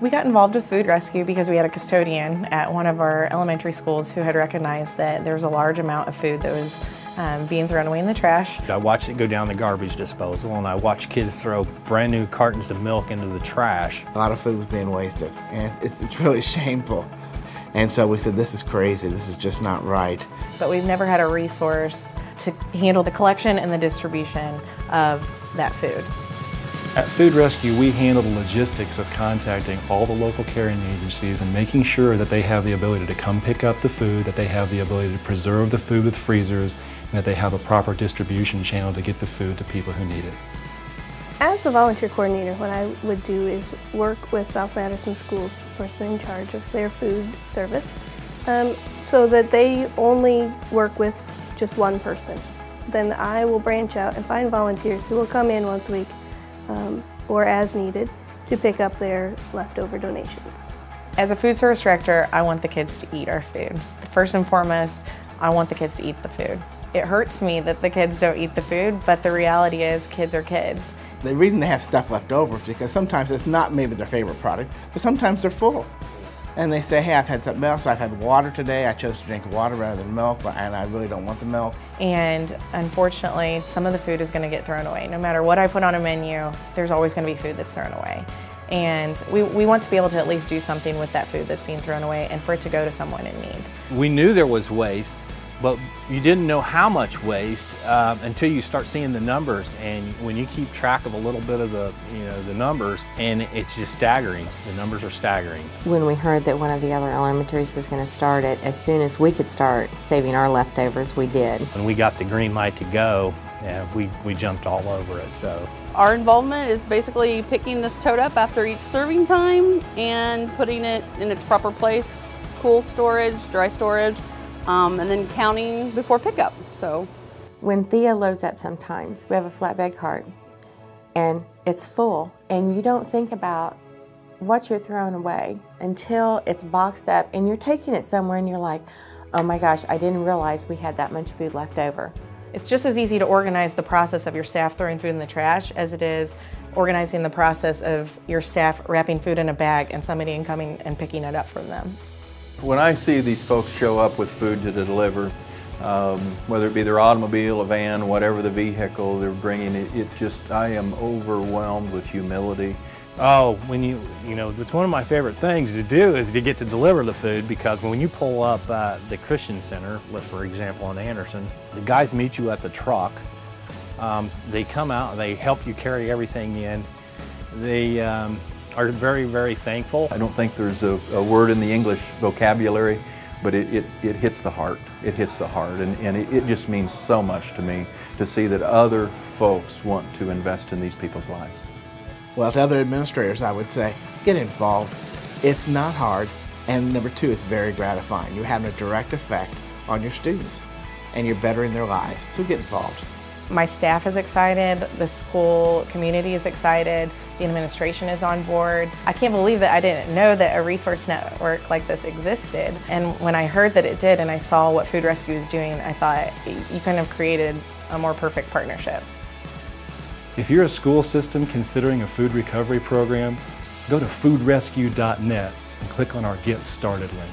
We got involved with food rescue because we had a custodian at one of our elementary schools who had recognized that there was a large amount of food that was being thrown away in the trash. I watched it go down the garbage disposal, and I watched kids throw brand new cartons of milk into the trash. A lot of food was being wasted, and it's really shameful. And so we said, this is crazy, this is just not right. But we've never had a resource to handle the collection and the distribution of that food. At Food Rescue, we handle the logistics of contacting all the local carrying agencies and making sure that they have the ability to come pick up the food, that they have the ability to preserve the food with freezers, and that they have a proper distribution channel to get the food to people who need it. As the volunteer coordinator, what I would do is work with South Madison Schools, the person in charge of their food service, so that they only work with just one person. Then I will branch out and find volunteers who will come in once a week or as needed to pick up their leftover donations. As a food service director, I want the kids to eat our food. First and foremost, I want the kids to eat the food. It hurts me that the kids don't eat the food, but the reality is kids are kids. The reason they have stuff left over is because sometimes it's not maybe their favorite product, but sometimes they're full. And they say, hey, I've had something else, I've had water today, I chose to drink water rather than milk, and I really don't want the milk. And unfortunately, some of the food is going to get thrown away. No matter what I put on a menu, there's always going to be food that's thrown away. And we want to be able to at least do something with that food that's being thrown away and for it to go to someone in need. We knew there was waste, but you didn't know how much waste until you start seeing the numbers. And when you keep track of a little bit of the numbers, and it's just staggering. The numbers are staggering. When we heard that one of the other elementaries was going to start it, as soon as we could start saving our leftovers, we did. When we got the green light to go, yeah, we jumped all over it. So our involvement is basically picking this tote up after each serving time and putting it in its proper place, cool storage, dry storage. And then counting before pickup. So, when Thea loads up sometimes, we have a flatbed cart and it's full, and you don't think about what you're throwing away until it's boxed up and you're taking it somewhere and you're like, oh my gosh, I didn't realize we had that much food left over. It's just as easy to organize the process of your staff throwing food in the trash as it is organizing the process of your staff wrapping food in a bag and somebody coming and picking it up from them. When I see these folks show up with food to deliver, whether it be their automobile, a van, whatever the vehicle they're bringing, I am overwhelmed with humility. Oh, it's one of my favorite things to do is to get to deliver the food, because when you pull up the Christian Center, for example, on Anderson, the guys meet you at the truck. They come out and they help you carry everything in. They are very, very thankful. I don't think there's a word in the English vocabulary, but it hits the heart. It hits the heart, and it just means so much to me to see that other folks want to invest in these people's lives. Well, to other administrators, I would say, get involved. It's not hard, and number two, it's very gratifying. You're having a direct effect on your students, and you're bettering their lives, so get involved. My staff is excited, the school community is excited, the administration is on board. I can't believe that I didn't know that a resource network like this existed. And when I heard that it did and I saw what Food Rescue was doing, I thought you couldn't have created a more perfect partnership. If you're a school system considering a food recovery program, go to foodrescue.net and click on our Get Started link.